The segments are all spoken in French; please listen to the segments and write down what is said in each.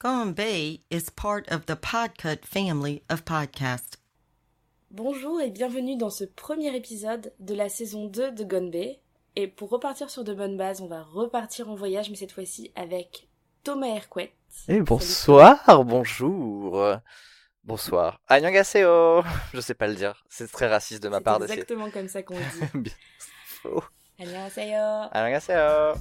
Gonbei is part of the Podcut family of podcasts. Bonjour et bienvenue dans ce premier épisode de la saison 2 de Gonbei. Et pour repartir sur de bonnes bases, on va repartir en voyage, mais cette fois-ci avec Thomas Hercouet. Et bonsoir, bonjour, bonsoir. Annyeonghaseyo. Je sais pas le dire, c'est très raciste de ma part d'essayer. C'est exactement comme ça qu'on le dit. Faux. Annyeonghaseyo. Annyeonghaseyo.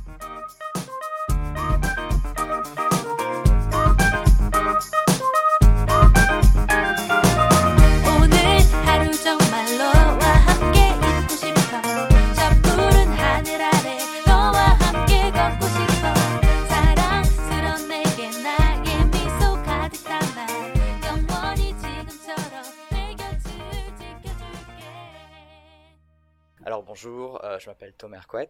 Alors bonjour, je m'appelle Thomas Hercouet.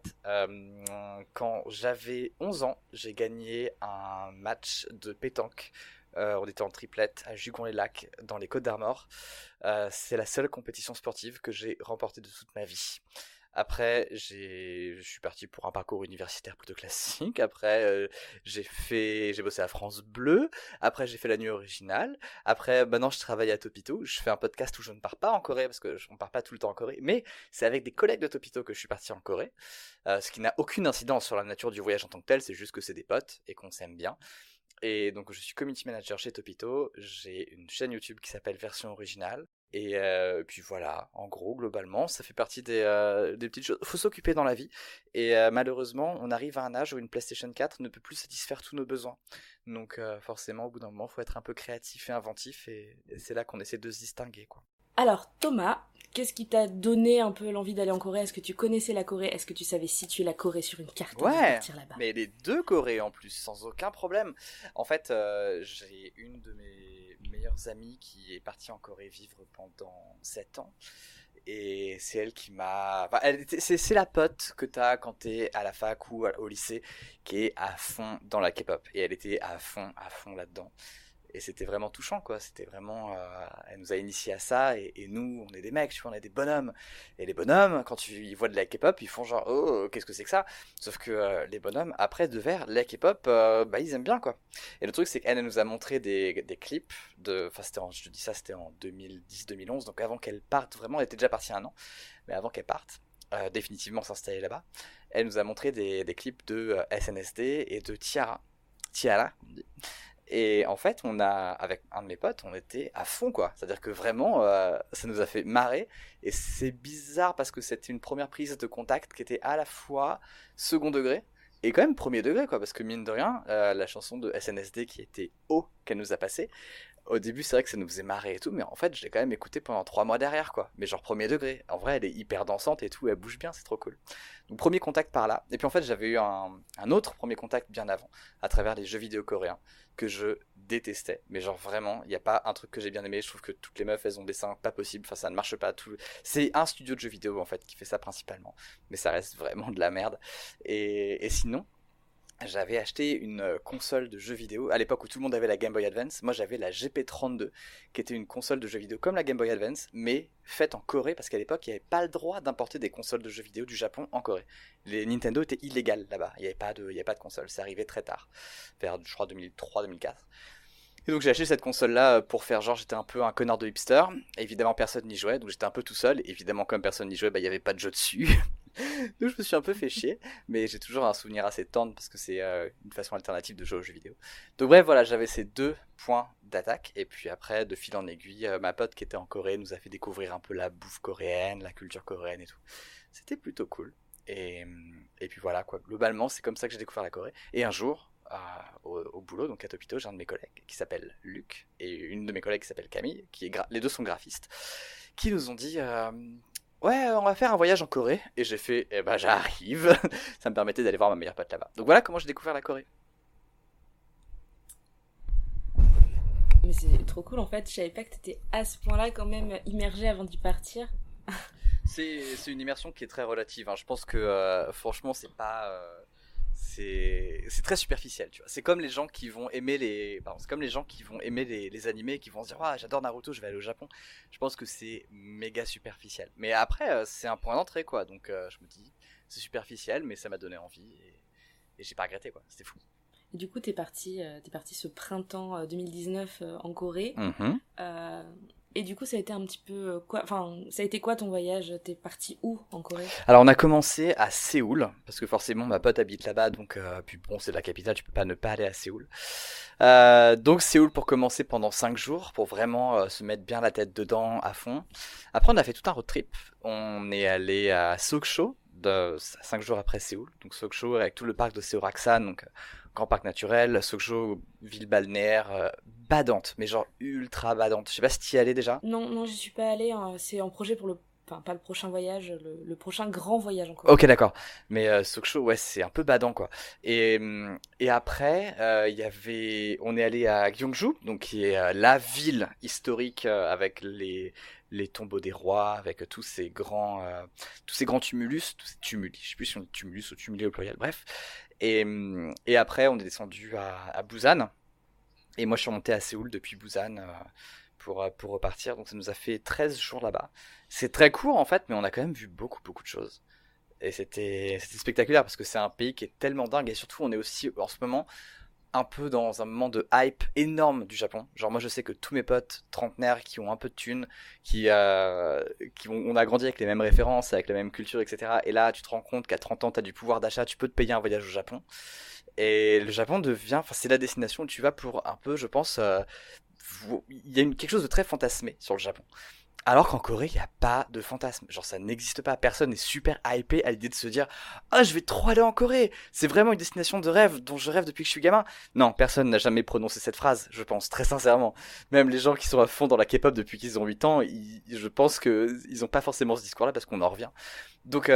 Quand j'avais 11 ans, j'ai gagné un match de pétanque. On était en triplette à Jugon-les-Lacs, dans les Côtes-d'Armor. C'est la seule compétition sportive que j'ai remportée de toute ma vie. Après, je suis parti pour un parcours universitaire plutôt classique. Après, j'ai bossé à France Bleu. Après, j'ai fait la nuit originale. Après, maintenant, je travaille à Topito. Je fais un podcast où je ne pars pas en Corée parce que on part pas tout le temps en Corée. Mais c'est avec des collègues de Topito que je suis parti en Corée. Ce qui n'a aucune incidence sur la nature du voyage en tant que tel. C'est juste que c'est des potes et qu'on s'aime bien. Et donc, je suis community manager chez Topito. J'ai une chaîne YouTube qui s'appelle Version Originale. Et puis voilà, en gros, globalement, ça fait partie des petites choses. Faut s'occuper dans la vie. Et malheureusement, on arrive à un âge où une PlayStation 4 ne peut plus satisfaire tous nos besoins. Donc forcément, au bout d'un moment, il faut être un peu créatif et inventif. Et c'est là qu'on essaie de se distinguer, quoi. Alors Thomas, qu'est-ce qui t'a donné un peu l'envie d'aller en Corée ? Est-ce que tu connaissais la Corée ? Est-ce que tu savais situer la Corée sur une carte avant de partir là-bas ? Mais les deux Corées en plus, sans aucun problème. En fait, j'ai une de mes meilleures amies qui est partie en Corée vivre pendant 7 ans. Et c'est elle qui m'a... Enfin, c'est la pote que t'as quand t'es à la fac ou au lycée qui est à fond dans la K-pop. Et elle était à fond là-dedans. Et c'était vraiment touchant, quoi. C'était vraiment... elle nous a initiés à ça, et nous, on est des mecs, tu vois, on est des bonhommes. Et les bonhommes, quand ils voient de la K-pop, ils font genre, oh, qu'est-ce que c'est que ça ? Sauf que les bonhommes, après de vers la K-pop, ils aiment bien, quoi. Et le truc, c'est qu'elle nous a montré des clips de... Enfin, je te dis ça, c'était en 2010-2011, donc avant qu'elle parte, vraiment, elle était déjà partie 1 an, mais avant qu'elle parte, définitivement s'installer là-bas, elle nous a montré des clips de SNSD et de Tiara, on dit. Et en fait, avec un de mes potes, on était à fond, quoi. C'est-à-dire que vraiment, ça nous a fait marrer. Et c'est bizarre parce que c'était une première prise de contact qui était à la fois second degré et quand même premier degré, quoi. Parce que mine de rien, la chanson de SNSD qui était O qu'elle nous a passée, au début, c'est vrai que ça nous faisait marrer et tout, mais en fait, je l'ai quand même écouté pendant 3 mois derrière, quoi. Mais genre premier degré. En vrai, elle est hyper dansante et tout, elle bouge bien, c'est trop cool. Donc premier contact par là. Et puis en fait, j'avais eu un autre premier contact bien avant, à travers les jeux vidéo coréens, que je détestais. Mais genre vraiment, il n'y a pas un truc que j'ai bien aimé. Je trouve que toutes les meufs, elles ont des seins pas possibles. Enfin, ça ne marche pas. C'est un studio de jeux vidéo, en fait, qui fait ça principalement. Mais ça reste vraiment de la merde. Et sinon... J'avais acheté une console de jeux vidéo à l'époque où tout le monde avait la Game Boy Advance. Moi, j'avais la GP32, qui était une console de jeux vidéo comme la Game Boy Advance, mais faite en Corée, parce qu'à l'époque, il n'y avait pas le droit d'importer des consoles de jeux vidéo du Japon en Corée. Les Nintendo étaient illégales là-bas. Il n'y avait pas de console. C'est arrivé très tard, vers, je crois, 2003-2004. Et donc j'ai acheté cette console-là pour faire genre j'étais un peu un connard de hipster. Évidemment, personne n'y jouait, donc j'étais un peu tout seul. Évidemment, comme personne n'y jouait, il n'y avait pas de jeu dessus. Donc je me suis un peu fait chier, mais j'ai toujours un souvenir assez tendre parce que c'est une façon alternative de jouer aux jeux vidéo. Donc bref, voilà, j'avais ces 2 points d'attaque, et puis après, de fil en aiguille, ma pote qui était en Corée nous a fait découvrir un peu la bouffe coréenne, la culture coréenne et tout. C'était plutôt cool. Et puis voilà, quoi. Globalement, c'est comme ça que j'ai découvert la Corée. Et un jour, au boulot, donc à Topito, j'ai un de mes collègues qui s'appelle Luc, et une de mes collègues qui s'appelle Camille, les deux sont graphistes, qui nous ont dit... ouais, on va faire un voyage en Corée. Et j'ai fait, j'arrive. Ça me permettait d'aller voir ma meilleure pote là-bas. Donc voilà comment j'ai découvert la Corée. Mais c'est trop cool en fait, je savais pas que t'étais à ce point-là quand même immergé avant d'y partir. C'est une immersion qui est très relative, hein. Je pense que franchement, c'est pas... c'est très superficiel, tu vois. C'est comme les gens qui vont aimer les animés et qui vont se dire ah, j'adore Naruto, je vais aller au Japon. Je pense que c'est méga superficiel. Mais après c'est un point d'entrée, quoi. Donc je me dis c'est superficiel, mais ça m'a donné envie et j'ai pas regretté, quoi. C'était fou. Et du coup, t'es parti ce printemps 2019 en Corée. Mhm. Et du coup, ça a été un petit peu quoi? Enfin, ça a été quoi ton voyage? T'es parti où en Corée? Alors on a commencé à Séoul, parce que forcément ma pote habite là-bas, donc puis bon c'est la capitale, tu peux pas ne pas aller à Séoul. Donc Séoul pour commencer pendant 5 jours, pour vraiment se mettre bien la tête dedans à fond. Après on a fait tout un road trip, on est allé à Sokcho, 5 jours après Séoul, donc Sokcho avec tout le parc de Seoraksan, donc grand parc naturel, Sokcho, ville balnéaire, badante, mais genre ultra badante. Je sais pas si t'y allais déjà. Non, non, j'y suis pas allée, hein. C'est en projet pour enfin, pas le prochain voyage, le prochain grand voyage en Corée. Ok, d'accord. Mais Sokcho, ouais, c'est un peu badant, quoi. Et après, on est allé à Gyeongju, donc qui est la ville historique avec les tombeaux des rois, avec tous ces grands tumulus, tous ces tumuli. Je sais plus si on dit tumulus ou tumuli au pluriel. Bref. Et après, on est descendu à Busan. Et moi, je suis remonté à Séoul depuis Busan pour repartir. Donc, ça nous a fait 13 jours là-bas. C'est très court en fait, mais on a quand même vu beaucoup, beaucoup de choses. Et c'était spectaculaire parce que c'est un pays qui est tellement dingue. Et surtout, on est aussi en ce moment un peu dans un moment de hype énorme du Japon. Genre, moi, je sais que tous mes potes trentenaires qui ont un peu de thunes, on a grandi avec les mêmes références, avec la même culture, etc. Et là, tu te rends compte qu'à 30 ans, tu as du pouvoir d'achat, tu peux te payer un voyage au Japon. Et le Japon devient, enfin, c'est la destination où tu vas pour un peu, je pense, il y a quelque chose de très fantasmé sur le Japon. Alors qu'en Corée, il n'y a pas de fantasme. Genre, ça n'existe pas. Personne n'est super hypé à l'idée de se dire «Ah, je vais trop aller en Corée! C'est vraiment une destination de rêve dont je rêve depuis que je suis gamin!» Non, personne n'a jamais prononcé cette phrase, je pense, très sincèrement. Même les gens qui sont à fond dans la K-pop depuis qu'ils ont 8 ans, je pense qu'ils n'ont pas forcément ce discours-là parce qu'on en revient. Donc,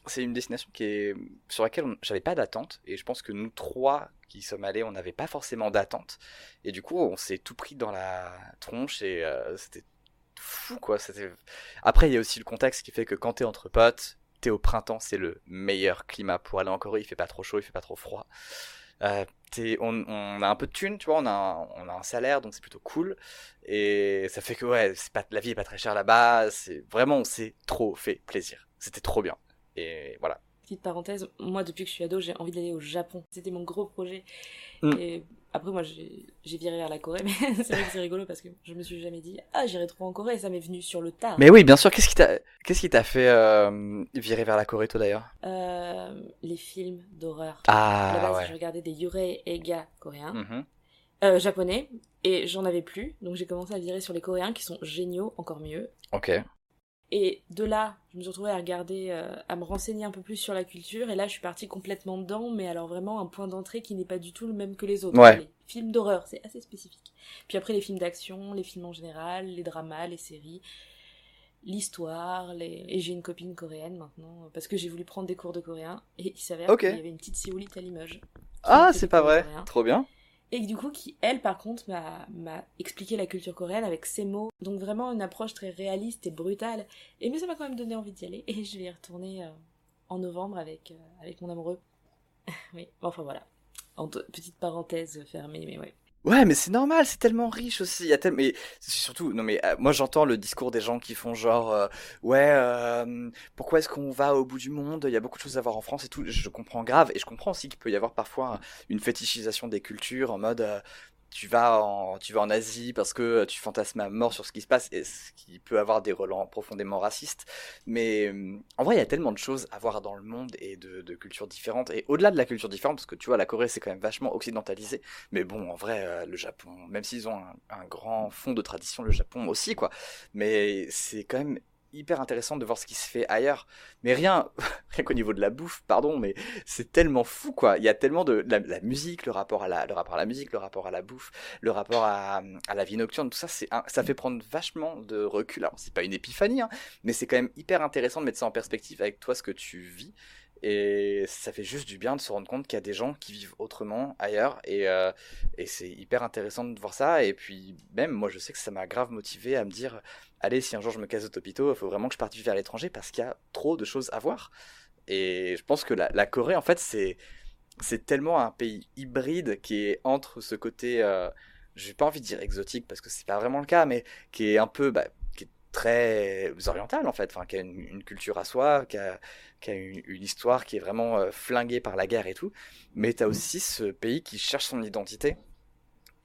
c'est une destination sur laquelle j'avais pas d'attente. Et je pense que nous trois qui sommes allés, on n'avait pas forcément d'attente. Et du coup, on s'est tout pris dans la tronche et c'était fou quoi. Après il y a aussi le contexte qui fait que quand t'es entre potes, t'es au printemps, c'est le meilleur climat pour aller en Corée. Il fait pas trop chaud, il fait pas trop froid. On a un peu de thunes, tu vois, on a un salaire, donc c'est plutôt cool. Et ça fait que ouais, la vie est pas très chère là-bas. C'est vraiment, on s'est trop fait plaisir. C'était trop bien. Et voilà. Petite parenthèse, moi depuis que je suis ado, j'ai envie d'aller au Japon. C'était mon gros projet. Mm. Et après, moi j'ai viré vers la Corée, mais c'est vrai que c'est rigolo parce que je me suis jamais dit ah, j'irai trop en Corée, ça m'est venu sur le tard. Mais oui, bien sûr. Qu'est-ce qui t'a fait virer vers la Corée, toi d'ailleurs? Les films d'horreur. À la Ah base, ouais. je regardais des Yurei Eiga coréens, Mhm. japonais, et j'en avais plus, donc j'ai commencé à virer sur les coréens qui sont géniaux, encore mieux. Ok. Et de là, je me suis retrouvée à regarder, à me renseigner un peu plus sur la culture, et là je suis partie complètement dedans, mais alors vraiment un point d'entrée qui n'est pas du tout le même que les autres. Ouais. Les films d'horreur, c'est assez spécifique. Puis après les films d'action, les films en général, les dramas, les séries, l'histoire, et j'ai une copine coréenne maintenant, parce que j'ai voulu prendre des cours de coréen, et il s'avère Ok. qu'il y avait une petite séoulite à Limoges qui Ah, fait c'est des pas cours de vrai. coréen. Trop bien. Et du coup, qui, elle, par contre, m'a expliqué la culture coréenne avec ses mots. Donc vraiment une approche très réaliste et brutale. Et mais ça m'a quand même donné envie d'y aller. Et je vais y retourner en novembre avec mon amoureux. Oui, enfin voilà. Petite parenthèse fermée, mais ouais. Ouais, mais c'est normal, c'est tellement riche aussi. Il y a mais c'est surtout, non mais moi j'entends le discours des gens qui font genre, ouais, pourquoi est-ce qu'on va au bout du monde? Il y a beaucoup de choses à voir en France et tout. Je comprends grave et je comprends aussi qu'il peut y avoir parfois une fétichisation des cultures en mode, tu vas en Asie parce que tu fantasmes à mort sur ce qui se passe et ce qui peut avoir des relents profondément racistes. Mais en vrai, il y a tellement de choses à voir dans le monde et de cultures différentes. Et au-delà de la culture différente, parce que tu vois, la Corée c'est quand même vachement occidentalisé. Mais bon, en vrai, le Japon, même s'ils ont un grand fond de tradition, le Japon aussi, quoi. Mais c'est quand même hyper intéressant de voir ce qui se fait ailleurs. Mais rien qu'au niveau de la bouffe, pardon, mais c'est tellement fou, quoi. Il y a tellement de la musique, le rapport à la musique, le rapport à la bouffe, le rapport à la vie nocturne, tout ça, ça fait prendre vachement de recul. Alors, c'est pas une épiphanie, hein, mais c'est quand même hyper intéressant de mettre ça en perspective avec toi, ce que tu vis. Et ça fait juste du bien de se rendre compte qu'il y a des gens qui vivent autrement ailleurs. Et c'est hyper intéressant de voir ça. Et puis, même, moi, je sais que ça m'a grave motivé à me dire, allez, si un jour je me casse au Topito, il faut vraiment que je parte vivre à l'étranger parce qu'il y a trop de choses à voir. Et je pense que la Corée, en fait, c'est tellement un pays hybride qui est entre ce côté, j'ai pas envie de dire exotique parce que c'est pas vraiment le cas, mais qui est un peu, qui est très orientale en fait, enfin, qui a une culture à soi, qui a une histoire qui est vraiment flinguée par la guerre et tout. Mais t'as aussi ce pays qui cherche son identité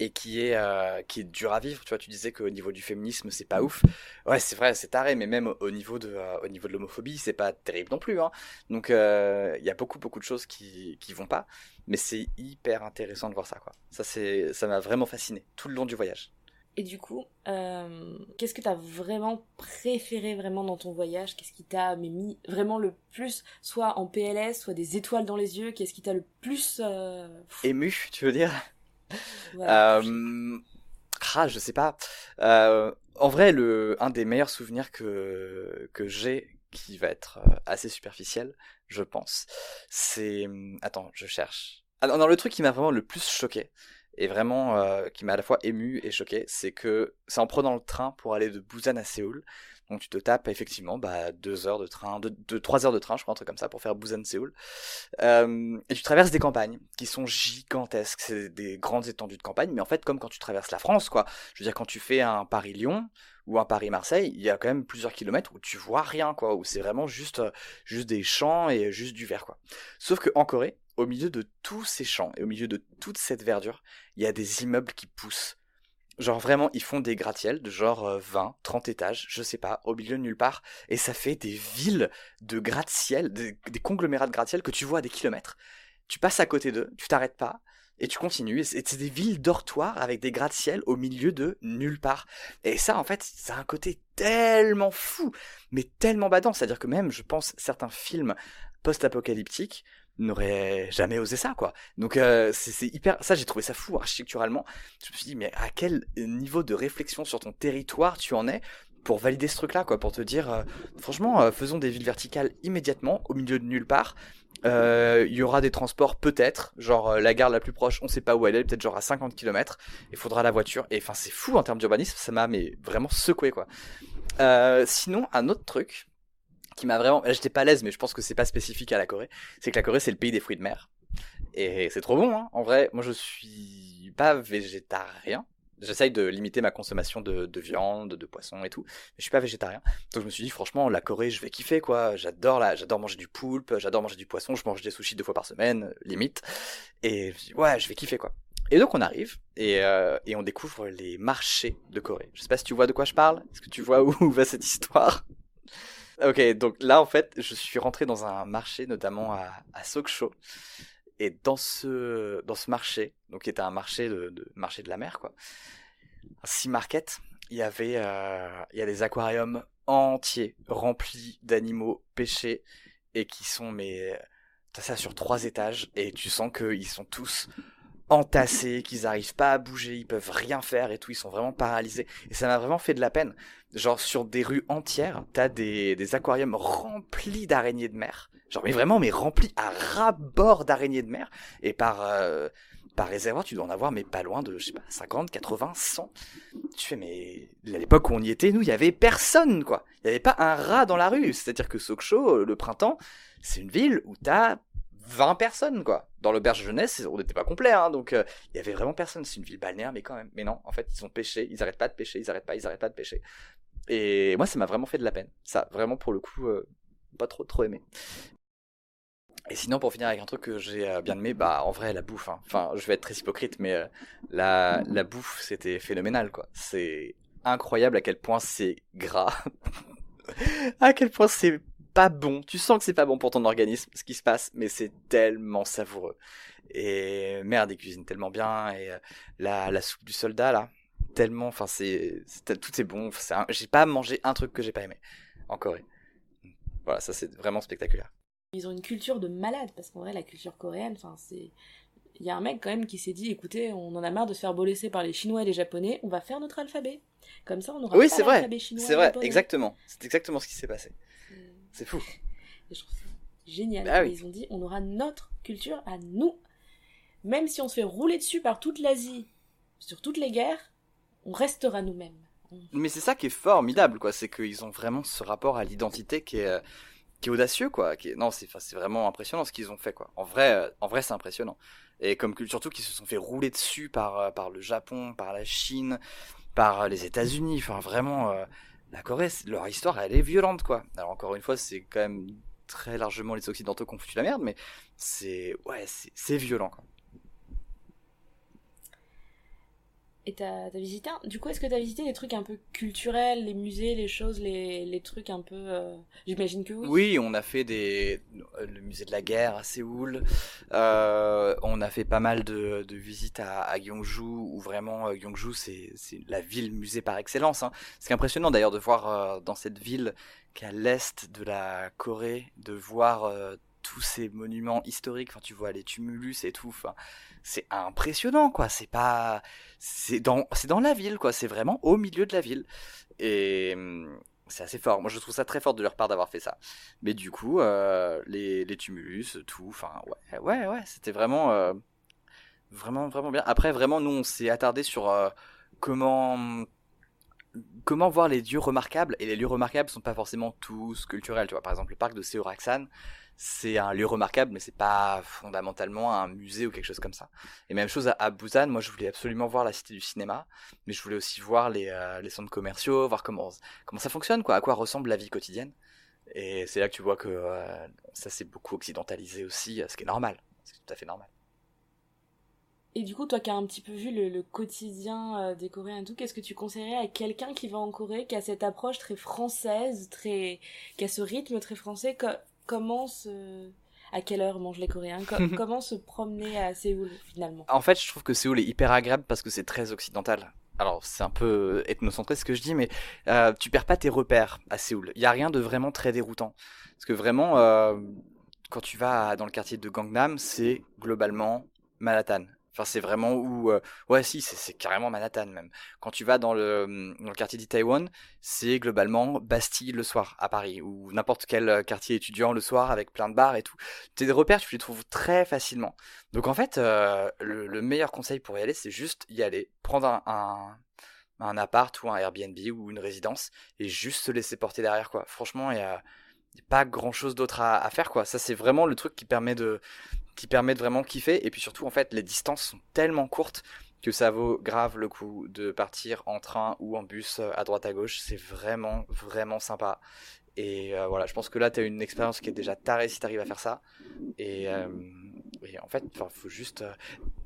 et qui est dur à vivre. Tu vois, tu disais qu'au niveau du féminisme, c'est pas ouf. Ouais, c'est vrai, c'est taré, mais même au niveau de l'homophobie, c'est pas terrible non plus, hein. Donc, il y a beaucoup de choses qui vont pas, mais c'est hyper intéressant de voir ça, quoi. Ça m'a vraiment fasciné tout le long du voyage. Et du coup, qu'est-ce que t'as vraiment préféré vraiment dans ton voyage? Qu'est-ce qui t'a mis vraiment le plus, soit en PLS, soit des étoiles dans les yeux? Qu'est-ce qui t'a le plus... Ému, tu veux dire? Voilà. Je sais pas. En vrai, un des meilleurs souvenirs que j'ai, qui va être assez superficiel, je pense, c'est... Attends, je cherche. Ah non, le truc qui m'a vraiment le plus choqué, et vraiment qui m'a à la fois ému et choqué, c'est en prenant le train pour aller de Busan à Séoul. Donc tu te tapes effectivement 2 heures de train, 3 heures de train, je crois, un truc comme ça, pour faire Busan-Séoul. Et tu traverses des campagnes qui sont gigantesques, c'est des grandes étendues de campagne, mais en fait comme quand tu traverses la France, quoi. Je veux dire, quand tu fais un Paris-Lyon ou un Paris-Marseille, il y a quand même plusieurs kilomètres où tu vois rien, quoi, où c'est vraiment juste des champs et juste du vert, quoi. Sauf que en Corée, au milieu de tous ces champs et au milieu de toute cette verdure, il y a des immeubles qui poussent. Genre vraiment, ils font des gratte-ciels de genre 20, 30 étages, je sais pas, au milieu de nulle part, et ça fait des villes de gratte-ciel, des conglomérats de gratte-ciel que tu vois à des kilomètres. Tu passes à côté d'eux, tu t'arrêtes pas, et tu continues, et c'est des villes dortoirs avec des gratte-ciel au milieu de nulle part. Et ça, en fait, ça a un côté tellement fou, mais tellement badant, c'est-à-dire que même, je pense, certains films post-apocalyptiques n'aurait jamais osé ça, quoi. Donc c'est hyper, ça j'ai trouvé ça fou architecturalement. Je me suis dit, mais à quel niveau de réflexion sur ton territoire tu en es pour valider ce truc là, quoi, pour te dire franchement, faisons des villes verticales immédiatement au milieu de nulle part. Il y aura des transports peut-être, genre la gare la plus proche, on sait pas où elle est, peut-être genre à 50 km, il faudra la voiture, et enfin c'est fou en termes d'urbanisme, ça m'a mais vraiment secoué, quoi. Sinon, un autre truc qui m'a vraiment... J'étais pas à l'aise, mais je pense que c'est pas spécifique à la Corée. C'est que la Corée, c'est le pays des fruits de mer. Et c'est trop bon, hein. En vrai, moi, je suis pas végétarien. J'essaye de limiter ma consommation de viande, de poisson et tout. Mais je suis pas végétarien. Donc je me suis dit, franchement, la Corée, je vais kiffer, quoi. J'adore manger du poulpe, j'adore manger du poisson. Je mange des sushis 2 fois par semaine, limite. Et je me suis dit, ouais, je vais kiffer, quoi. Et donc on arrive, et on découvre les marchés de Corée. Je sais pas si tu vois de quoi je parle. Est-ce que tu vois où va cette histoire? Ok, donc là en fait, je suis rentré dans un marché, notamment à Sokcho, et dans ce marché, donc qui était un marché marché de la mer, quoi, un sea market, il y a des aquariums entiers remplis d'animaux pêchés et qui sont t'as ça sur 3 étages et tu sens qu'ils sont tous entassés, qu'ils arrivent pas à bouger, ils peuvent rien faire et tout, ils sont vraiment paralysés. Et ça m'a vraiment fait de la peine. Genre sur des rues entières, t'as des aquariums remplis d'araignées de mer. Genre mais vraiment mais remplis à ras-bord d'araignées de mer. Et par réservoir, tu dois en avoir mais pas loin de, je sais pas, 50, 80, 100. Tu fais mais à l'époque où on y était, nous, il y avait personne, quoi. Il y avait pas un rat dans la rue. C'est-à-dire que Sokcho, le printemps, c'est une ville où t'as 20 personnes, quoi. Dans l'auberge jeunesse, on n'était pas complet, hein, donc il y avait vraiment personne. C'est une ville balnéaire, mais quand même. Mais non, en fait, ils ont pêché, ils arrêtent pas de pêcher, ils arrêtent pas de pêcher. Et moi, ça m'a vraiment fait de la peine. Ça, vraiment, pour le coup, pas trop aimé. Et sinon, pour finir avec un truc que j'ai bien aimé, en vrai, la bouffe, hein. Enfin, je vais être très hypocrite, mais la bouffe, c'était phénoménal, quoi. C'est incroyable à quel point c'est gras. À quel point c'est pas bon. Tu sens que c'est pas bon pour ton organisme, ce qui se passe, mais c'est tellement savoureux. Et merde, ils cuisinent tellement bien. Et la soupe du soldat, là, tellement, enfin, tout est bon. J'ai pas mangé un truc que j'ai pas aimé en Corée. Voilà, ça c'est vraiment spectaculaire. Ils ont une culture de malade, parce qu'en vrai, la culture coréenne, enfin, c'est... Il y a un mec quand même qui s'est dit, écoutez, on en a marre de se faire bolesser par les Chinois et les Japonais, on va faire notre alphabet. Comme ça, on aura Oui, pas c'est vrai. l'alphabet chinois C'est et vrai, japonais. exactement. C'est exactement ce qui s'est passé. C'est fou. Et je trouve ça génial. Bah oui. Ils ont dit, on aura notre culture à nous. Même si on se fait rouler dessus par toute l'Asie, sur toutes les guerres, on restera nous-mêmes. Mais c'est ça qui est formidable, quoi. C'est qu'ils ont vraiment ce rapport à l'identité qui est audacieux, quoi. Non, c'est vraiment impressionnant ce qu'ils ont fait, quoi. En vrai, c'est impressionnant. Et surtout qu'ils se sont fait rouler dessus par le Japon, par la Chine, par les États-Unis. Enfin, vraiment, la Corée, leur histoire, elle est violente, quoi. Alors encore une fois, c'est quand même très largement les Occidentaux qui ont foutu la merde, mais c'est violent, quoi. Et t'as visité du coup, est-ce que t'as visité les trucs un peu culturels, les musées, les choses, les trucs un peu... J'imagine que oui. Oui, on a fait le musée de la guerre à Séoul. On a fait pas mal de visites à Gyeongju, où vraiment Gyeongju c'est la ville musée par excellence, hein. C'est impressionnant d'ailleurs de voir dans cette ville qui est à l'est de la Corée, de voir tous ces monuments historiques. Enfin, tu vois les tumulus et tout. Enfin, c'est impressionnant, quoi. C'est dans la ville, quoi. C'est vraiment au milieu de la ville. Et c'est assez fort. Moi, je trouve ça très fort de leur part d'avoir fait ça. Mais du coup, les tumulus, tout, enfin, ouais, c'était vraiment bien. Après, vraiment, nous, on s'est attardé sur comment comment voir les lieux remarquables. Et les lieux remarquables sont pas forcément tous culturels. Tu vois, par exemple, le parc de Seoraksan, c'est un lieu remarquable, mais c'est pas fondamentalement un musée ou quelque chose comme ça. Et même chose à Busan, moi je voulais absolument voir la cité du cinéma, mais je voulais aussi voir les centres commerciaux, voir comment ça fonctionne, quoi, à quoi ressemble la vie quotidienne. Et c'est là que tu vois que ça s'est beaucoup occidentalisé aussi, ce qui est normal, c'est tout à fait normal. Et du coup, toi qui as un petit peu vu le quotidien des Coréens et tout, qu'est-ce que tu conseillerais à quelqu'un qui va en Corée, qui a cette approche très française, qui a ce rythme très français, comment se... À quelle heure mangent les Coréens? Comment se promener à Séoul, finalement? En fait, je trouve que Séoul est hyper agréable parce que c'est très occidental. Alors, c'est un peu ethnocentré ce que je dis, mais tu perds pas tes repères à Séoul. Il y a rien de vraiment très déroutant. Parce que vraiment, quand tu vas dans le quartier de Gangnam, c'est globalement Manhattan. Enfin, c'est vraiment où... ouais, si, c'est carrément Manhattan même. Quand tu vas dans le quartier d'Itaewon, c'est globalement Bastille le soir à Paris, ou n'importe quel quartier étudiant le soir avec plein de bars et tout. Tes repères, tu les trouves très facilement. Donc en fait, le meilleur conseil pour y aller, c'est juste y aller, prendre un appart ou un Airbnb ou une résidence et juste se laisser porter derrière, quoi. Franchement, y a pas grand chose d'autre à faire, quoi. Ça, c'est vraiment le truc qui permet de vraiment kiffer. Et puis surtout, en fait, les distances sont tellement courtes que ça vaut grave le coup de partir en train ou en bus à droite à gauche. C'est vraiment, vraiment sympa. Et voilà, je pense que là, tu as une expérience qui est déjà tarée si tu arrives à faire ça. Et en fait, faut juste.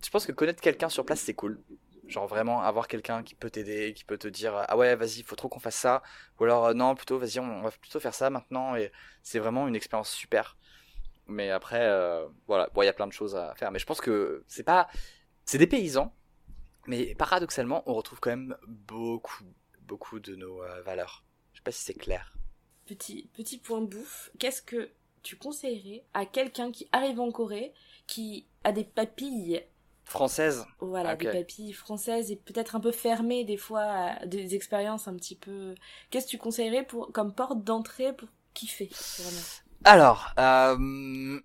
Je pense que connaître quelqu'un sur place, c'est cool. Genre vraiment avoir quelqu'un qui peut t'aider, qui peut te dire ah ouais, vas-y, faut trop qu'on fasse ça. Ou alors non, plutôt, vas-y, on va plutôt faire ça maintenant. Et c'est vraiment une expérience super. Mais après, voilà, bon, il y a plein de choses à faire. Mais je pense que c'est pas. C'est des paysans, mais paradoxalement, on retrouve quand même beaucoup, beaucoup de nos valeurs. Je sais pas si c'est clair. Petit point de bouffe, qu'est-ce que tu conseillerais à quelqu'un qui arrive en Corée, qui a des papilles, Française. voilà, Ok. des papilles françaises et peut-être un peu fermées des fois à des expériences un petit peu... Qu'est-ce que tu conseillerais comme porte d'entrée pour kiffer, vraiment? Alors, il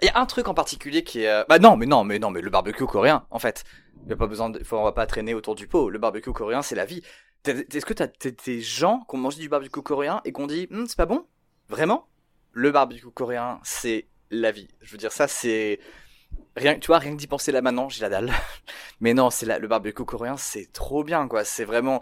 y a un truc en particulier qui est... Bah non, mais le barbecue coréen, en fait. Il y a pas besoin on va pas traîner autour du pot. Le barbecue coréen, c'est la vie. Est-ce que t'as des gens qui ont mangé du barbecue coréen et qui ont dit c'est pas bon? Vraiment? Le barbecue coréen, c'est la vie. Je veux dire, ça, c'est... Rien, tu vois, rien que d'y penser là maintenant, j'ai la dalle. Mais non, le barbecue coréen, c'est trop bien, quoi. C'est vraiment,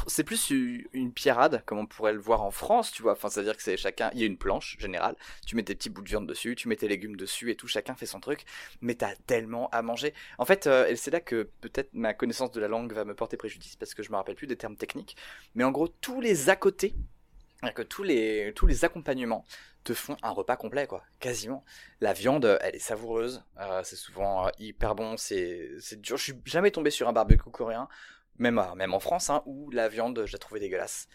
c'est plus une pierrade, comme on pourrait le voir en France, tu vois. Enfin, c'est-à-dire que il y a une planche générale. Tu mets tes petits bouts de viande dessus, tu mets tes légumes dessus et tout. Chacun fait son truc. Mais t'as tellement à manger. En fait, et c'est là que peut-être ma connaissance de la langue va me porter préjudice parce que je me rappelle plus des termes techniques. Mais en gros, tous les à côté, c'est-à-dire que tous les accompagnements te font un repas complet, quoi, quasiment. La viande, elle est savoureuse, c'est souvent hyper bon, c'est dur. Je suis jamais tombé sur un barbecue coréen, même en France, hein, où la viande, je la trouvais dégueulasse.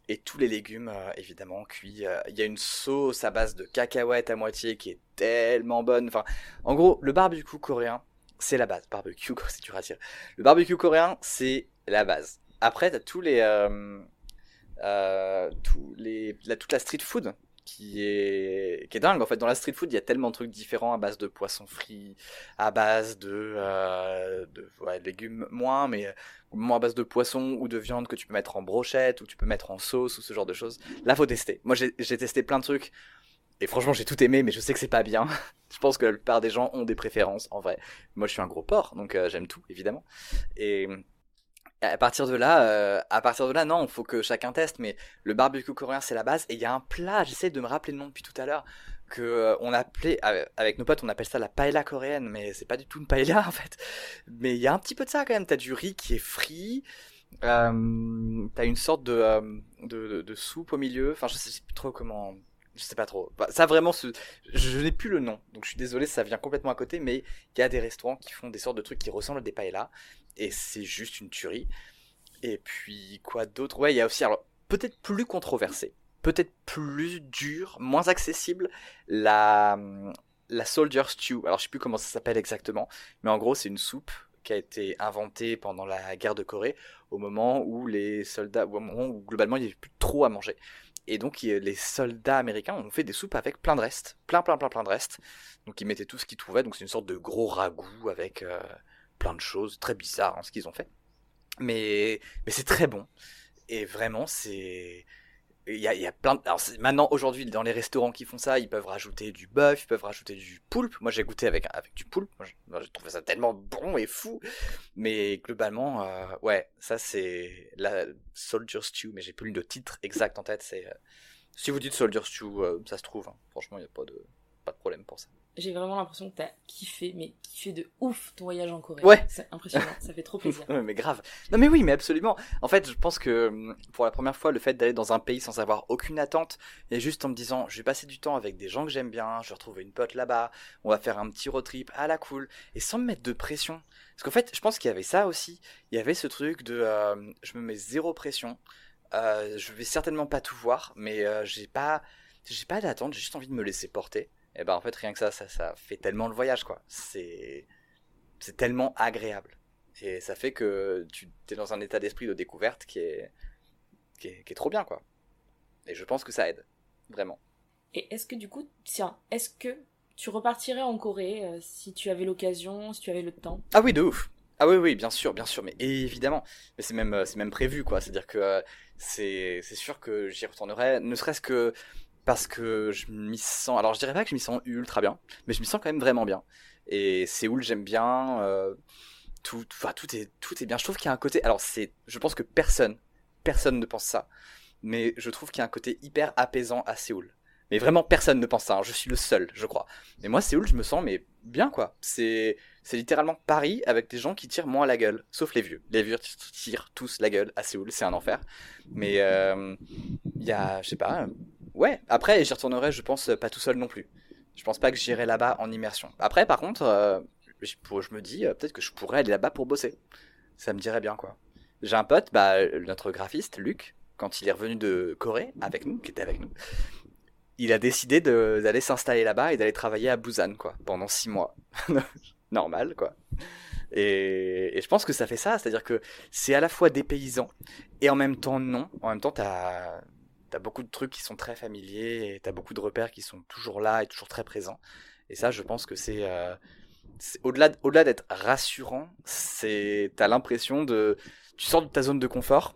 Et tous les légumes, évidemment, cuits. Il y a une sauce à base de cacahuètes à moitié qui est tellement bonne. Enfin, en gros, le barbecue coréen, c'est la base. Barbecue, c'est dur à dire. Le barbecue coréen, c'est la base. Après, t'as toute la street food qui est dingue. En fait, dans la street food, il y a tellement de trucs différents à base de poissons frits, à base de légumes moins, mais moins à base de poissons ou de viande que tu peux mettre en brochette ou tu peux mettre en sauce ou ce genre de choses. Là, faut tester. Moi, j'ai testé plein de trucs et franchement, j'ai tout aimé, mais je sais que c'est pas bien. Je pense que la plupart des gens ont des préférences, en vrai. Moi, je suis un gros porc, donc j'aime tout, évidemment. Et À partir de là, non, il faut que chacun teste, mais le barbecue coréen, c'est la base. Et il y a un plat, j'essaie de me rappeler le nom depuis tout à l'heure, que on appelait, avec nos potes, on appelle ça la paella coréenne, mais c'est pas du tout une paella en fait. Mais il y a un petit peu de ça quand même. T'as du riz qui est frit, t'as une sorte de soupe au milieu. Enfin, je sais plus trop comment. Je sais pas trop. Bah, ça vraiment, je n'ai plus le nom, donc je suis désolé, ça vient complètement à côté, mais il y a des restaurants qui font des sortes de trucs qui ressemblent à des paellas, et c'est juste une tuerie. Et puis, quoi d'autre? Ouais, il y a aussi, alors, peut-être plus controversé, peut-être plus dur, moins accessible, la, la Soldier Stew. Alors, je sais plus comment ça s'appelle exactement, mais en gros, c'est une soupe qui a été inventée pendant la guerre de Corée, au moment où les soldats, ou au moment où globalement il n'y avait plus trop à manger. Et donc, les soldats américains ont fait des soupes avec plein de restes, plein de restes. Donc, ils mettaient tout ce qu'ils trouvaient, donc c'est une sorte de gros ragoût avec plein de choses très bizarres ce qu'ils ont fait. Mais c'est très bon. Et vraiment, il y a plein de... Alors maintenant, aujourd'hui, dans les restaurants qui font ça, ils peuvent rajouter du bœuf, ils peuvent rajouter du poulpe. Moi, j'ai goûté avec du poulpe. Moi, j'ai trouvé ça tellement bon et fou. Mais globalement, ouais, ça c'est la Soldier Stew, mais j'ai plus le titre exact en tête. Si vous dites Soldier Stew, ça se trouve, hein. Franchement, il n'y a pas de problème pour ça. J'ai vraiment l'impression que t'as kiffé, mais kiffé de ouf ton voyage en Corée. Ouais. C'est impressionnant, ça fait trop plaisir. Ouais, mais grave. Non mais oui, mais absolument. En fait, je pense que pour la première fois, le fait d'aller dans un pays sans avoir aucune attente, et juste en me disant, je vais passer du temps avec des gens que j'aime bien, je vais retrouver une pote là-bas, on va faire un petit road trip à la cool, et sans me mettre de pression. Parce qu'en fait, je pense qu'il y avait ça aussi. Il y avait ce truc de, je me mets zéro pression. Je vais certainement pas tout voir, mais j'ai pas d'attente, j'ai juste envie de me laisser porter. Et ben en fait, rien que ça fait tellement le voyage, quoi. C'est tellement agréable. Et ça fait que tu es dans un état d'esprit de découverte qui est trop bien, quoi. Et je pense que ça aide, vraiment. Et est-ce que du coup, tiens, est-ce que tu repartirais en Corée si tu avais l'occasion, si tu avais le temps? Ah oui, de ouf. Ah oui, oui, bien sûr, mais évidemment. Mais c'est même prévu, quoi. C'est-à-dire que c'est sûr que j'y retournerai, ne serait-ce que parce que je m'y sens. Alors, je dirais pas que je m'y sens ultra bien, mais je m'y sens quand même vraiment bien. Et Séoul, j'aime bien. Enfin, tout est bien. Je trouve qu'il y a un côté. Alors, je pense que personne ne pense ça, mais je trouve qu'il y a un côté hyper apaisant à Séoul. Mais vraiment, personne ne pense ça, hein. Je suis le seul, je crois. Mais moi, Séoul, je me sens mais bien, quoi. C'est littéralement Paris avec des gens qui tirent moins la gueule, sauf les vieux. Les vieux tirent tous la gueule à Séoul, c'est un enfer. Mais il y a, je sais pas. Ouais. Après, j'y retournerai, je pense, pas tout seul non plus. Je pense pas que j'irai là-bas en immersion. Après, par contre, je me dis peut-être que je pourrais aller là-bas pour bosser. Ça me dirait bien, quoi. J'ai un pote, notre graphiste, Luc, quand il est revenu de Corée avec nous, qui était avec nous, il a décidé d'aller s'installer là-bas et d'aller travailler à Busan, quoi, pendant 6 mois. Normal, quoi. Et je pense que ça fait ça, c'est-à-dire que c'est à la fois dépaysant et en même temps non. En même temps, t'as beaucoup de trucs qui sont très familiers et t'as beaucoup de repères qui sont toujours là et toujours très présents. Et ça, je pense que c'est au-delà d'être rassurant, t'as l'impression tu sors de ta zone de confort,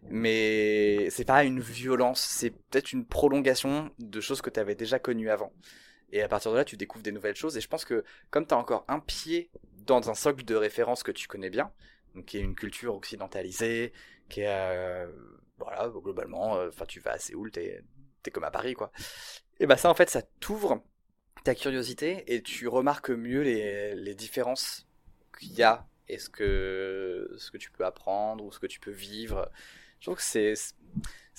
mais c'est pas une violence, c'est peut-être une prolongation de choses que tu avais déjà connues avant. Et à partir de là, tu découvres des nouvelles choses. Et je pense que comme tu as encore un pied dans un socle de référence que tu connais bien, donc qui est une culture occidentalisée, qui est voilà, globalement, enfin tu vas à Séoul, t'es comme à Paris, quoi. Et bah ça, en fait, ça t'ouvre ta curiosité et tu remarques mieux les différences qu'il y a et ce que tu peux apprendre ou ce que tu peux vivre. Je trouve que c'est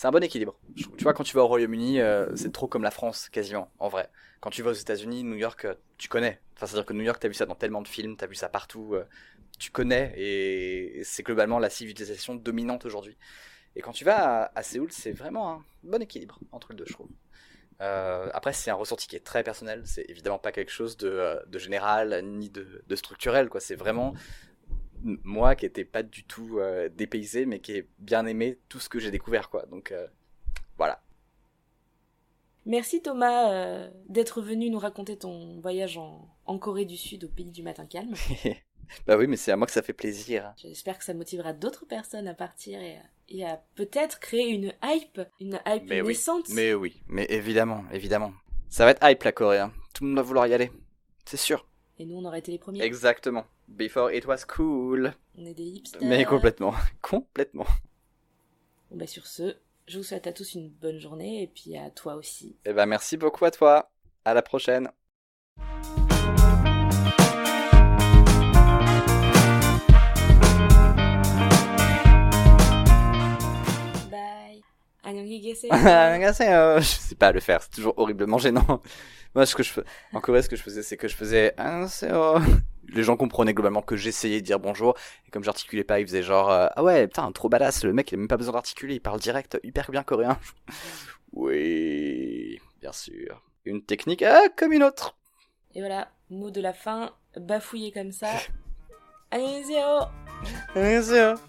un bon équilibre. Tu vois, quand tu vas au Royaume-Uni, c'est trop comme la France, quasiment, en vrai. Quand tu vas aux États-Unis, New York, tu connais. Enfin, c'est-à-dire que New York, t'as vu ça dans tellement de films, t'as vu ça partout, tu connais, et c'est globalement la civilisation dominante aujourd'hui. Et quand tu vas à Séoul, c'est vraiment un bon équilibre entre les deux, je trouve. Après, c'est un ressenti qui est très personnel, c'est évidemment pas quelque chose de général ni de structurel, quoi. C'est vraiment moi qui n'étais pas du tout dépaysé, mais qui ai bien aimé tout ce que j'ai découvert, quoi. Donc voilà. Merci Thomas d'être venu nous raconter ton voyage en Corée du Sud, au pays du matin calme. Bah oui, mais c'est à moi que ça fait plaisir. J'espère que ça motivera d'autres personnes à partir et à peut-être créer une hype mais naissante. Oui, mais évidemment. Ça va être hype la Corée, hein. Tout le monde va vouloir y aller, c'est sûr. Et nous, on aurait été les premiers. Exactement. Before it was cool. On est des hipsters. Mais complètement. Complètement. Bon bah sur ce, je vous souhaite à tous une bonne journée et puis à toi aussi. Eh ben merci beaucoup à toi. À la prochaine. Bye. 안녕히 Je sais pas le faire, c'est toujours horriblement gênant. Moi, en Corée, ce que je faisais, c'est que je faisais les gens comprenaient globalement que j'essayais de dire bonjour, et comme j'articulais pas, ils faisaient genre ah ouais, putain, trop badass, le mec il a même pas besoin d'articuler, il parle direct, hyper bien coréen. Oui, bien sûr. Une technique comme une autre. Et voilà, mot de la fin, bafouillé comme ça. 안녕히 계세요. Bien sûr.